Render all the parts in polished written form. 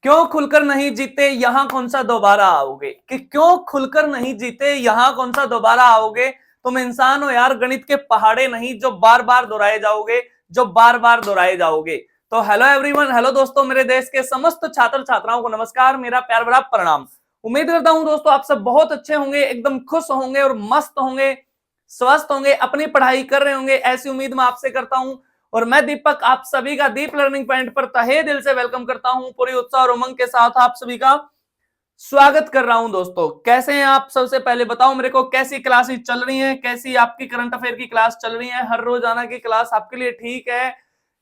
क्यों खुलकर नहीं जीते यहां कौन सा दोबारा आओगे, कि क्यों खुलकर नहीं जीते यहां कौन सा दोबारा आओगे। तुम इंसान हो यार, गणित के पहाड़े नहीं जो बार बार दोहराए जाओगे, जो बार बार दोहराए जाओगे। तो हेलो एवरीवन, हेलो दोस्तों, मेरे देश के समस्त छात्र छात्राओं को नमस्कार, मेरा प्यार भरा प्रणाम। उम्मीद करता हूं दोस्तों आप सब बहुत अच्छे होंगे, एकदम खुश होंगे और मस्त होंगे, स्वस्थ होंगे, अपनी पढ़ाई कर रहे होंगे, ऐसी उम्मीद मैं आपसे करता हूं। और मैं दीपक आप सभी का दीप लर्निंग पॉइंट पर तहे दिल से वेलकम करता हूं, पूरी उत्साह और उमंग के साथ आप सभी का स्वागत कर रहा हूं। दोस्तों कैसे हैं आप? सबसे पहले बताओ मेरे को, कैसी क्लासेस चल रही हैं, कैसी आपकी करंट अफेयर की क्लास चल रही है? हर रोजाना की क्लास आपके लिए ठीक है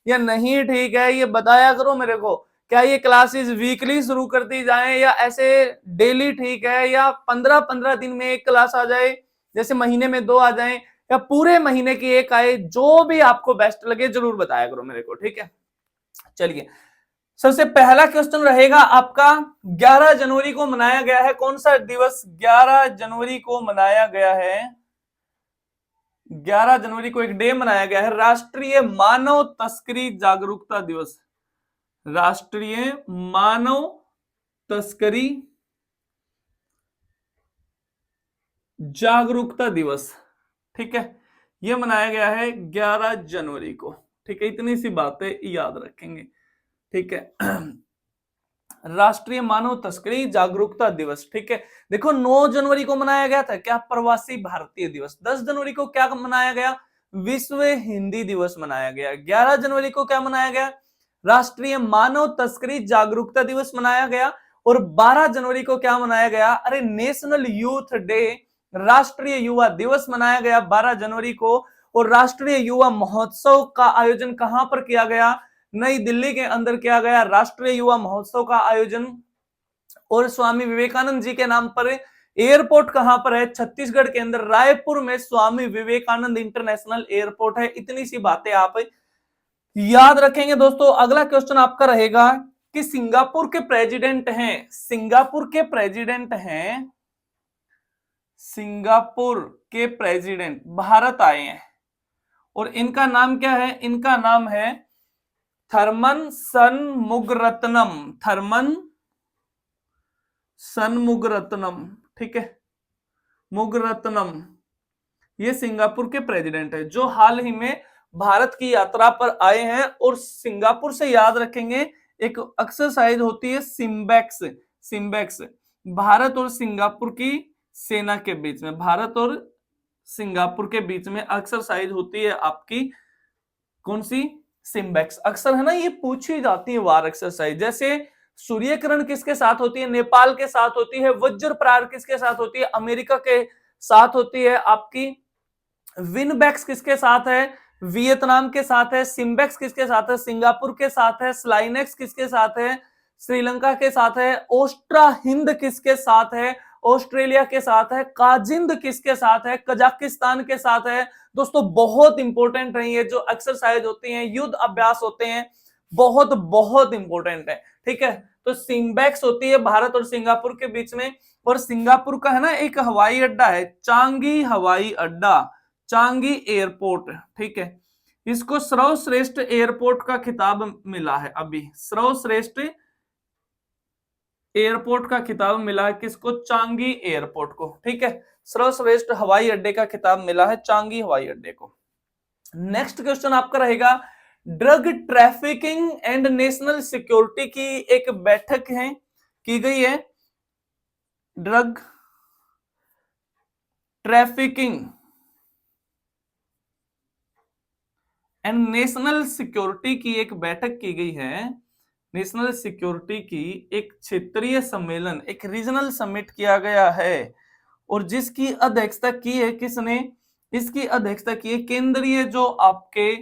या नहीं ठीक है, ये बताया करो मेरे को। क्या ये क्लासेस वीकली शुरू कर दी जाए या ऐसे डेली ठीक है, या 15-15 दिन में एक क्लास आ जाए, जैसे महीने में 2 आ जाए, या पूरे महीने की एक आए? जो भी आपको बेस्ट लगे जरूर बताया करो मेरे को, ठीक है। चलिए, सबसे पहला क्वेश्चन रहेगा आपका, 11 जनवरी को मनाया गया है कौन सा दिवस? 11 जनवरी को मनाया गया है, 11 जनवरी को एक डे मनाया गया है, राष्ट्रीय मानव तस्करी जागरूकता दिवस। राष्ट्रीय मानव तस्करी जागरूकता दिवस, ठीक है। यह मनाया गया है 11 जनवरी को, ठीक है। इतनी सी बातें याद रखेंगे, ठीक है। राष्ट्रीय मानव तस्करी जागरूकता दिवस, ठीक है। देखो 9 जनवरी को मनाया गया था क्या? प्रवासी भारतीय दिवस। 10 जनवरी को क्या मनाया गया? विश्व हिंदी दिवस मनाया गया। 11 जनवरी को क्या मनाया गया? राष्ट्रीय मानव तस्करी जागरूकता दिवस मनाया गया। और 12 जनवरी को क्या मनाया गया? अरे नेशनल यूथ डे, राष्ट्रीय युवा दिवस मनाया गया 12 जनवरी को। और राष्ट्रीय युवा महोत्सव का आयोजन कहां पर किया गया? नई दिल्ली के अंदर किया गया राष्ट्रीय युवा महोत्सव का आयोजन। और स्वामी विवेकानंद जी के नाम पर एयरपोर्ट कहां पर है? छत्तीसगढ़ के अंदर रायपुर में स्वामी विवेकानंद इंटरनेशनल एयरपोर्ट है। इतनी सी बातें आप याद रखेंगे दोस्तों। अगला क्वेश्चन आपका रहेगा कि सिंगापुर के प्रेसिडेंट हैं, सिंगापुर के प्रेसिडेंट हैं, सिंगापुर के प्रेसिडेंट भारत आए हैं और इनका नाम क्या है? इनका नाम है थर्मन सनमुगरत्नम, थर्मन सनमुगरत्नम, ठीक है, मुगरत्नम। ये सिंगापुर के प्रेसिडेंट है जो हाल ही में भारत की यात्रा पर आए हैं। और सिंगापुर से याद रखेंगे, एक एक्सरसाइज होती है सिम्बेक्स, सिम्बेक्स भारत और सिंगापुर की सेना के बीच में, भारत और सिंगापुर के बीच में एक्सरसाइज होती है आपकी, कौन सी? सिम्बेक्स। अक्सर है ना ये पूछी जाती है वार एक्सरसाइज। जैसे सूर्यकिरण किसके साथ होती है? नेपाल के साथ होती है। वज्र प्रहार किसके साथ होती है? अमेरिका के साथ होती है। आपकी विनबैक्स किसके साथ है? वियतनाम के साथ है। सिम्बेक्स किसके साथ है? सिंगापुर के साथ है। स्लाइनेक्स किसके साथ है? श्रीलंका के साथ है। ओस्ट्रा हिंद किसके साथ है? ऑस्ट्रेलिया के साथ है। काजिंद किसके साथ है? कजाकिस्तान के साथ है। दोस्तों बहुत इंपॉर्टेंट है ये जो एक्सरसाइज होती हैं, युद्ध अभ्यास होते हैं, बहुत बहुत इंपॉर्टेंट है, ठीक है। तो सिम्बेक्स होती है भारत और सिंगापुर के बीच में। और सिंगापुर का है ना एक हवाई अड्डा है, चांगी हवाई अड्डा, चांगी एयरपोर्ट, ठीक है। इसको सर्वश्रेष्ठ एयरपोर्ट का खिताब मिला है, अभी सर्वश्रेष्ठ एयरपोर्ट का खिताब मिला है किसको? चांगी एयरपोर्ट को, ठीक है। सर्वश्रेष्ठ हवाई अड्डे का खिताब मिला है चांगी हवाई अड्डे को। नेक्स्ट क्वेश्चन आपका रहेगा, drug trafficking and national security की एक बैठक है, की गई है। Drug trafficking and national security की एक बैठक की गई है। नेशनल सिक्योरिटी की एक क्षेत्रीय सम्मेलन, एक रीजनल समिट किया गया है। और जिसकी अध्यक्षता की है किसने? इसकी अध्यक्षता की है केंद्रीय जो आपके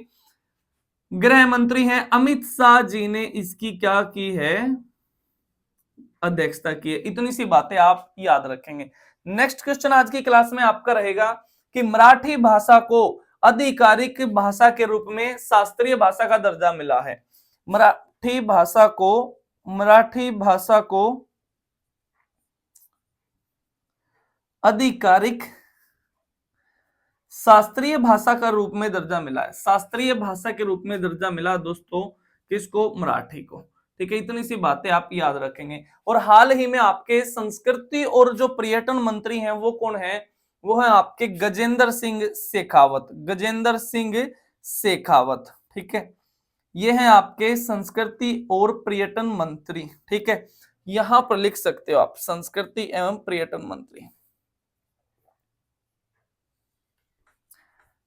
गृह मंत्री हैं अमित शाह जी ने इसकी क्या की है? अध्यक्षता की है। इतनी सी बातें आप याद रखेंगे। नेक्स्ट क्वेश्चन आज की क्लास में आपका रहेगा कि मराठी भाषा को आधिकारिक भाषा के रूप में शास्त्रीय भाषा का दर्जा मिला है। मराठी भाषा को आधिकारिक शास्त्रीय भाषा का रूप में दर्जा मिला है। शास्त्रीय भाषा के रूप में दर्जा मिला दोस्तों किसको? मराठी को, ठीक है, इतनी सी बातें आप याद रखेंगे। और हाल ही में आपके संस्कृति और जो पर्यटन मंत्री हैं वो कौन है, वो है आपके गजेंद्र सिंह शेखावत, गजेंद्र सिंह शेखावत। ठीक है, ये हैं आपके संस्कृति और पर्यटन मंत्री। ठीक है, यहां पर लिख सकते हो आप संस्कृति एवं पर्यटन मंत्री,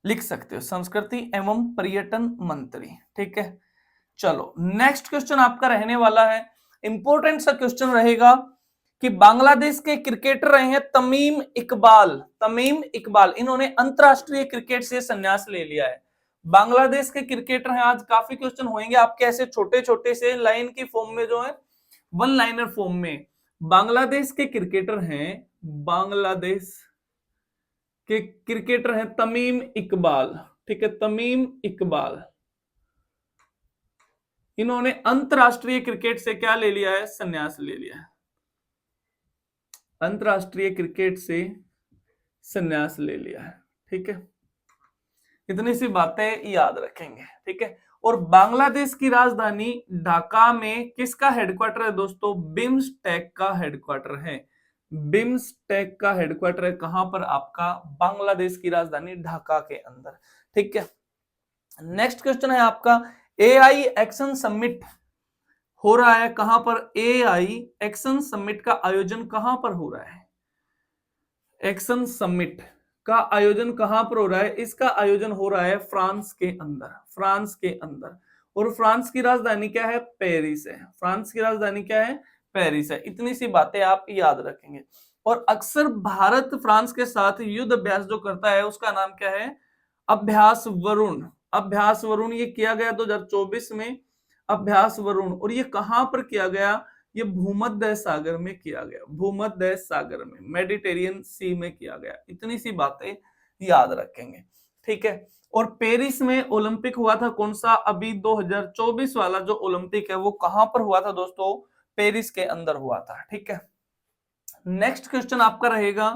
लिख सकते हो संस्कृति एवं पर्यटन मंत्री। ठीक है, चलो नेक्स्ट क्वेश्चन आपका रहने वाला है, इंपॉर्टेंट सा क्वेश्चन रहेगा कि बांग्लादेश के क्रिकेटर रहे हैं तमीम इकबाल, तमीम इकबाल, इन्होंने अंतरराष्ट्रीय क्रिकेट से संन्यास ले लिया है। बांग्लादेश के क्रिकेटर हैं, आज काफी क्वेश्चन होंगे आपके ऐसे छोटे छोटे से लाइन की फॉर्म में, जो है वन लाइनर फॉर्म में। बांग्लादेश के क्रिकेटर हैं, बांग्लादेश के क्रिकेटर हैं तमीम इकबाल। ठीक है, तमीम इकबाल, इन्होंने अंतरराष्ट्रीय क्रिकेट से क्या ले लिया है, संन्यास ले लिया है, अंतरराष्ट्रीय क्रिकेट से संन्यास ले लिया है। ठीक है, इतनी सी बातें याद रखेंगे। ठीक है, और बांग्लादेश की राजधानी ढाका में किसका हेडक्वार्टर है दोस्तों, बिम्सटेक का हेडक्वार्टर है, बिम्सटेक का हेडक्वार्टर है कहां पर, आपका बांग्लादेश की राजधानी ढाका के अंदर। ठीक है, नेक्स्ट क्वेश्चन है आपका, एआई एक्शन समिट हो रहा है कहां पर, एआई एक्शन समिट का आयोजन कहां पर हो रहा है, एक्शन समिट का आयोजन कहां पर हो रहा है, इसका आयोजन हो रहा है फ्रांस के अंदर, फ्रांस के अंदर। और फ्रांस की राजधानी क्या है, पेरिस है, फ्रांस की राजधानी क्या है, पेरिस है। इतनी सी बातें आप याद रखेंगे। और अक्सर भारत फ्रांस के साथ युद्ध अभ्यास जो करता है उसका नाम क्या है, अभ्यास वरुण, अभ्यास वरुण। ये किया गया 2024 में, अभ्यास वरुण। और ये कहां पर किया गया, ये भूमध्य सागर में किया गया, भूमध्य सागर में, मेडिटेरियन सी में किया गया। इतनी सी बातें याद रखेंगे। ठीक है, और पेरिस में ओलंपिक हुआ था कौन सा, अभी 2024 वाला जो ओलंपिक है वो कहां पर हुआ था दोस्तों, पेरिस के अंदर हुआ था। ठीक है, नेक्स्ट क्वेश्चन आपका रहेगा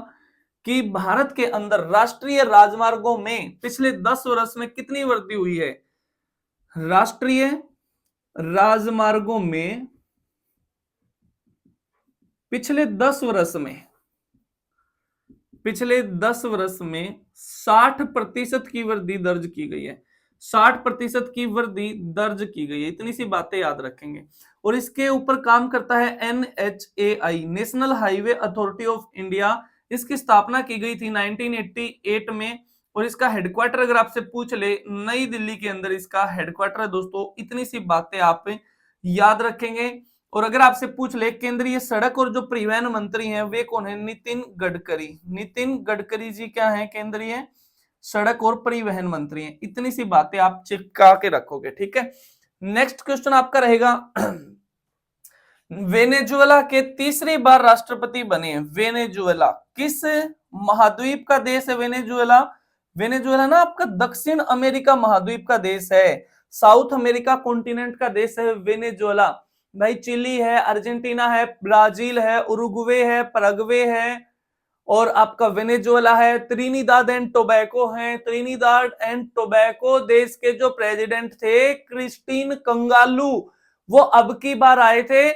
कि भारत के अंदर राष्ट्रीय राजमार्गों में पिछले 10 वर्ष में कितनी वृद्धि हुई है, राष्ट्रीय राजमार्गों में पिछले 10 वर्ष में, पिछले 10 वर्ष में 60% की वृद्धि दर्ज की गई है, 60% की वृद्धि दर्ज की गई है। इतनी सी बातें याद रखेंगे। और इसके ऊपर काम करता है NHAI, national highway authority of India. इसकी स्थापना की गई थी 1988 में। और इसका हेडक्वार्टर अगर आपसे पूछ ले, नई दिल्ली के अंदर इसका हेडक्वार्टर है दोस्तों। इतनी सी बातें आप याद रखेंगे। और अगर आपसे पूछ ले केंद्रीय सड़क और जो परिवहन मंत्री हैं वे कौन है, नितिन गडकरी, नितिन गडकरी जी क्या है, केंद्रीय सड़क और परिवहन मंत्री हैं। इतनी सी बातें आप चिपका के रखोगे। ठीक है, नेक्स्ट क्वेश्चन आपका रहेगा, वेनेजुएला के तीसरी बार राष्ट्रपति बने, वेनेजुएला किस महाद्वीप का देश है, वेनेजुएला, वेनेजुएला ना आपका दक्षिण अमेरिका महाद्वीप का देश है, साउथ अमेरिका कॉन्टिनेंट का देश है वेनेजुएला। भाई चिली है, अर्जेंटीना है, ब्राजील है, उरुग्वे है, पैराग्वे है, और आपका वेनेजुएला है, त्रिनिदाद एंड टोबैको है। त्रिनिदाद एंड टोबैको देश के जो प्रेसिडेंट थे क्रिस्टीन कंगालू, वो अब की बार आए थे,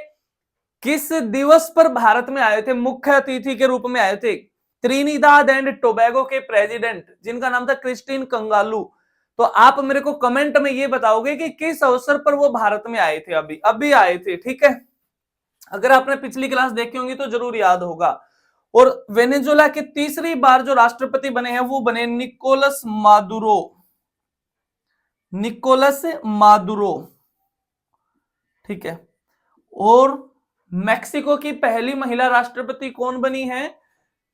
किस दिवस पर भारत में आए थे, मुख्य अतिथि के रूप में आए थे। त्रिनिदाद एंड टोबैगो के प्रेसिडेंट जिनका नाम था क्रिस्टीन कंगालू। तो आप मेरे को कमेंट में ये बताओगे कि किस अवसर पर वो भारत में आए थे, अभी अभी आए थे। ठीक है, अगर आपने पिछली क्लास देखी होंगी तो जरूर याद होगा। और वेनेजुएला के तीसरी बार जो राष्ट्रपति बने हैं वो बने निकोलस मादुरो, निकोलस मादुरो। ठीक है, और मैक्सिको की पहली महिला राष्ट्रपति कौन बनी है,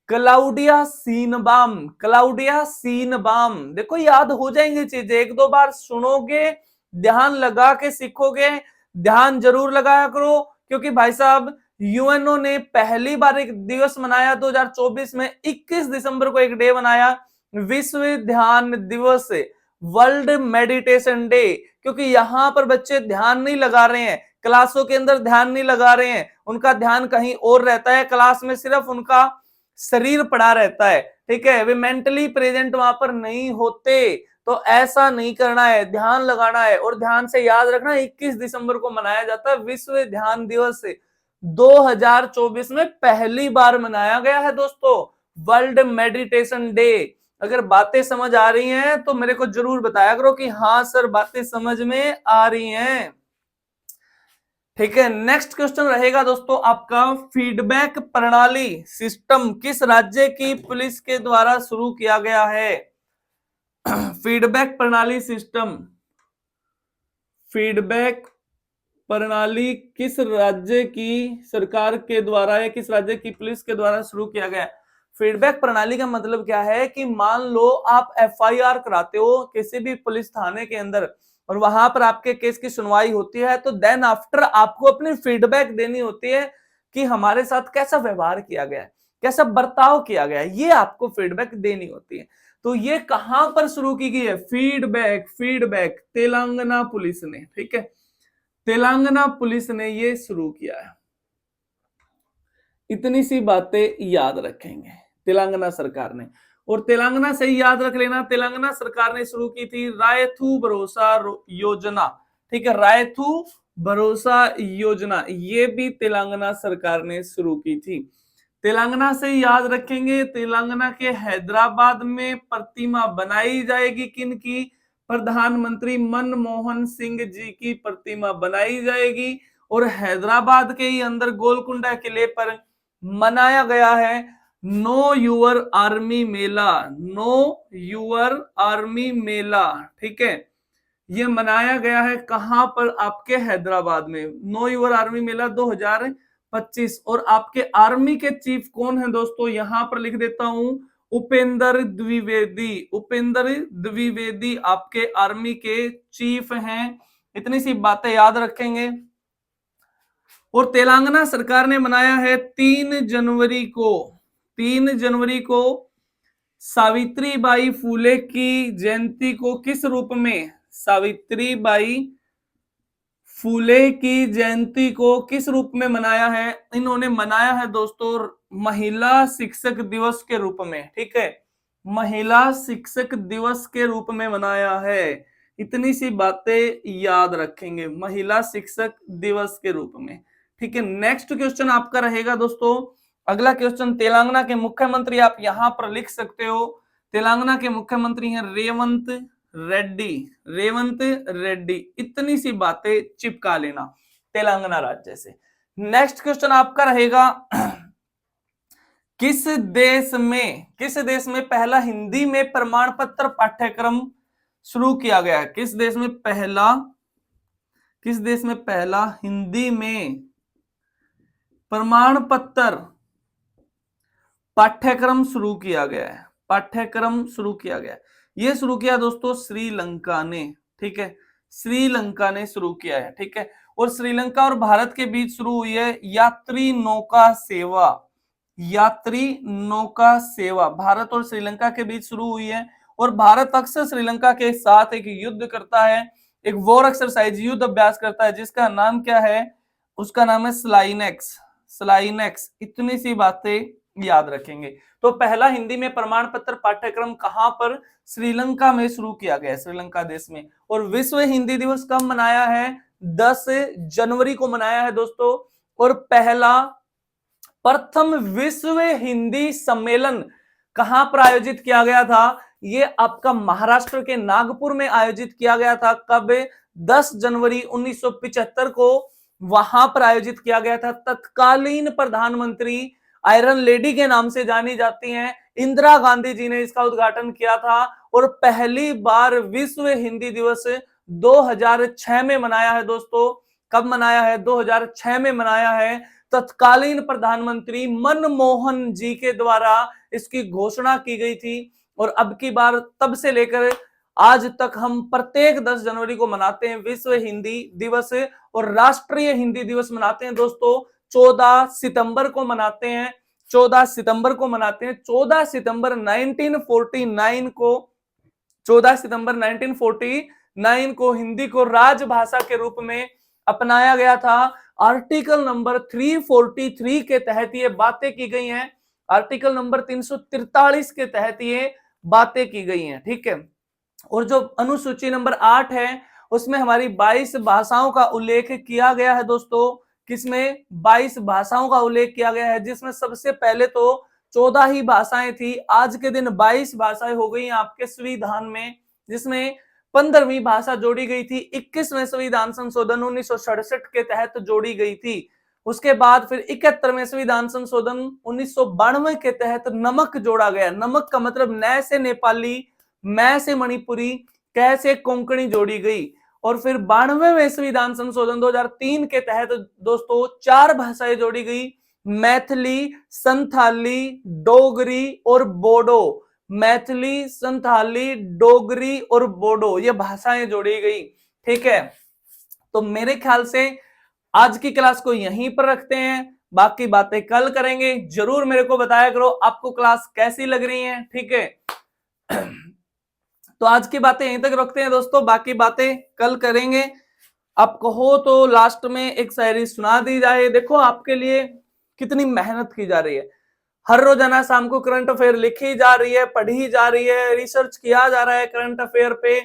क्लाउडिया सीनबाम, क्लाउडिया सीनबाम। देखो याद हो जाएंगे चीजें, एक दो बार सुनोगे, ध्यान लगा के सीखोगे, ध्यान जरूर लगाया करो, क्योंकि भाई साहब यूएनओ ने पहली बार एक दिवस मनाया 2024 में, 21 दिसंबर को एक डे बनाया, विश्व ध्यान दिवस, वर्ल्ड मेडिटेशन डे। क्योंकि यहां पर बच्चे ध्यान नहीं लगा रहे हैं, क्लासों के अंदर ध्यान नहीं लगा रहे हैं, उनका ध्यान कहीं और रहता है, क्लास में सिर्फ उनका शरीर पड़ा रहता है। ठीक है, वे मेंटली प्रेजेंट वहां पर नहीं होते। तो ऐसा नहीं करना है, ध्यान लगाना है और ध्यान से याद रखना 21 दिसंबर को मनाया जाता है विश्व ध्यान दिवस। 2024 में पहली बार मनाया गया है दोस्तों वर्ल्ड मेडिटेशन डे। अगर बातें समझ आ रही हैं तो मेरे को जरूर बताया करो कि हाँ सर बातें समझ में आ रही हैं। ठीक है, नेक्स्ट क्वेश्चन रहेगा दोस्तों आपका, फीडबैक प्रणाली सिस्टम किस राज्य की पुलिस के द्वारा शुरू किया गया है? फीडबैक प्रणाली सिस्टम, फीडबैक प्रणाली किस राज्य की सरकार के द्वारा या किस राज्य की पुलिस के द्वारा शुरू किया गया? फीडबैक प्रणाली का मतलब क्या है कि मान लो आप एफआईआर कराते हो किसी भी पुलिस थाने के अंदर और वहां पर आपके केस की सुनवाई होती है, तो देन आफ्टर आपको अपनी फीडबैक देनी होती है कि हमारे साथ कैसा व्यवहार किया गया है, कैसा बर्ताव किया गया है, ये आपको फीडबैक देनी होती है। तो ये कहां पर शुरू की गई है? फीडबैक, फीडबैक तेलंगाना पुलिस ने, ठीक है, तेलंगाना पुलिस ने ये शुरू किया है। इतनी सी बातें याद रखेंगे, तेलंगाना सरकार ने। और तेलंगाना से ही याद रख लेना, तेलंगाना सरकार ने शुरू की थी रायथू भरोसा योजना, ठीक है, रायथू भरोसा योजना ये भी तेलंगाना सरकार ने शुरू की थी। तेलंगाना से याद रखेंगे, तेलंगाना के हैदराबाद में प्रतिमा बनाई जाएगी, किन की? प्रधानमंत्री मनमोहन सिंह जी की प्रतिमा बनाई जाएगी। और हैदराबाद के ही अंदर गोलकुंडा किले पर मनाया गया है know your army Mela, know your army Mela, ठीक है, ये मनाया गया है कहां पर? आपके हैदराबाद में नो यूर आर्मी मेला 2025। और आपके आर्मी के चीफ कौन है दोस्तों? यहां पर लिख देता हूं, उपेंद्र द्विवेदी, उपेंद्र द्विवेदी आपके आर्मी के चीफ हैं। इतनी सी बातें याद रखेंगे। और तेलंगाना सरकार ने मनाया है 3 जनवरी को, 3 जनवरी को सावित्रीबाई फूले की जयंती को किस रूप में? सावित्रीबाई फूले की जयंती को किस रूप में मनाया है? इन्होंने मनाया है दोस्तों महिला शिक्षक दिवस के रूप में, ठीक है, महिला शिक्षक दिवस के रूप में मनाया है। इतनी सी बातें याद रखेंगे, महिला शिक्षक दिवस के रूप में, ठीक है। नेक्स्ट क्वेश्चन आपका रहेगा दोस्तों, अगला क्वेश्चन, तेलंगाना के मुख्यमंत्री आप यहां पर लिख सकते हो, तेलंगाना के मुख्यमंत्री हैं रेवंत रेड्डी, रेवंत रेड्डी। इतनी सी बातें चिपका लेना तेलंगाना राज्य से। नेक्स्ट क्वेश्चन आपका रहेगा, किस देश में पहला हिंदी में प्रमाण पत्र पाठ्यक्रम शुरू किया गया है? किस देश में पहला हिंदी में प्रमाण पत्र पाठ्यक्रम शुरू किया गया है? पाठ्यक्रम शुरू किया गया, ये शुरू किया दोस्तों श्रीलंका ने, ठीक है, श्रीलंका ने शुरू किया है, ठीक है। और श्रीलंका और भारत के बीच शुरू हुई है यात्री नौका सेवा, यात्री नौका सेवा भारत और श्रीलंका के बीच शुरू हुई है। और भारत अक्सर श्रीलंका के साथ एक युद्ध करता है, एक वॉर एक्सरसाइज, युद्ध अभ्यास करता है, जिसका नाम क्या है? उसका नाम है स्लाइनेक्स, स्लाइनेक्स। इतनी सी बातें याद रखेंगे। तो पहला हिंदी में प्रमाण पत्र पाठ्यक्रम कहां पर? श्रीलंका में शुरू किया गया, श्रीलंका देश में। और विश्व हिंदी दिवस कब मनाया है? 10 जनवरी को मनाया है दोस्तों। और प्रथम विश्व हिंदी सम्मेलन कहां पर आयोजित किया गया था? ये आपका महाराष्ट्र के नागपुर में आयोजित किया गया था। कब? 10 जनवरी 1975 को वहां पर आयोजित किया गया था। तत्कालीन प्रधानमंत्री आयरन लेडी के नाम से जानी जाती हैं इंदिरा गांधी जी ने इसका उद्घाटन किया था। और पहली बार विश्व हिंदी दिवस 2006 में मनाया है दोस्तों। कब मनाया है? 2006 में मनाया है। तत्कालीन प्रधानमंत्री मनमोहन जी के द्वारा इसकी घोषणा की गई थी। और अब की बार तब से लेकर आज तक हम प्रत्येक 10 जनवरी को मनाते हैं विश्व हिंदी दिवस। और राष्ट्रीय हिंदी दिवस मनाते हैं दोस्तों 14 सितंबर को मनाते हैं, 14 सितंबर को मनाते हैं। 14 सितंबर 1949 को, 14 सितंबर 1949 को हिंदी को राजभाषा के रूप में अपनाया गया था। आर्टिकल नंबर 343 के तहत ये बातें की गई हैं, आर्टिकल नंबर 343 के तहत ये बातें की गई हैं, ठीक है। और जो अनुसूची नंबर 8 है उसमें हमारी 22 भाषाओं का उल्लेख किया गया है दोस्तों। किसमें? 22 भाषाओं का उल्लेख किया गया है, जिसमें सबसे पहले तो 14 ही भाषाएं थी, आज के दिन 22 भाषाएं हो गई आपके संविधान में, जिसमें 15वीं भाषा जोड़ी गई थी 21वें संविधान संशोधन 1967 के तहत जोड़ी गई थी। उसके बाद फिर 71वें संविधान संशोधन 1992 के तहत नमक जोड़ा गया। नमक का मतलब न से नेपाली, मैं से मणिपुरी, कै से कोंकणी जोड़ी गई। और फिर 92वें संविधान संशोधन 2003 के तहत दोस्तों 4 भाषाएं जोड़ी गई, मैथिली, संथाली, डोगरी और बोडो। मैथिली, संथाली, डोगरी और बोडो ये भाषाएं जोड़ी गई। ठीक है, तो मेरे ख्याल से आज की क्लास को यहीं पर रखते हैं, बाकी बातें कल करेंगे। जरूर मेरे को बताया करो आपको क्लास कैसी लग रही है। ठीक है, तो आज की बातें यहीं तक रखते हैं दोस्तों, बाकी बातें कल करेंगे। आप कहो तो लास्ट में एक शायरी सुना दी जाए। देखो आपके लिए कितनी मेहनत की जा रही है, हर रोजाना शाम को करंट अफेयर लिखी जा रही है, पढ़ी जा रही है, रिसर्च किया जा रहा है करंट अफेयर पे,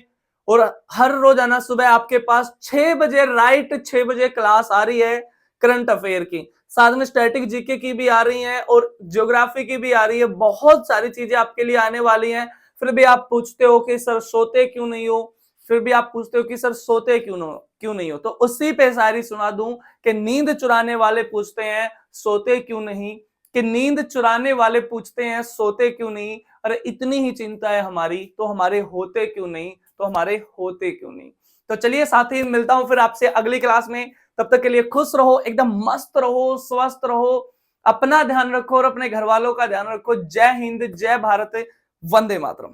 और हर रोजाना सुबह आपके पास 6 बजे राइट 6 बजे क्लास आ रही है करंट अफेयर की, साथ में स्टैटिक जीके की भी आ रही है और ज्योग्राफी की भी आ रही है। बहुत सारी चीजें आपके लिए आने वाली हैं। फिर भी आप पूछते हो कि सर सोते क्यों नहीं हो, फिर भी आप पूछते हो कि सर सोते क्यों नहीं हो, तो उसी पे शायरी सुना दूं कि नींद चुराने वाले पूछते हैं सोते क्यों नहीं, कि नींद चुराने वाले पूछते हैं सोते क्यों नहीं, अरे इतनी ही चिंता है हमारी तो हमारे होते क्यों नहीं, तो हमारे होते क्यों नहीं। तो चलिए साथी, मिलता हूं फिर आपसे अगली क्लास में। तब तक के लिए खुश रहो, एकदम मस्त रहो, स्वस्थ रहो, अपना ध्यान रखो और अपने घर वालों का ध्यान रखो। जय हिंद, जय भारत, वंदे मातरम।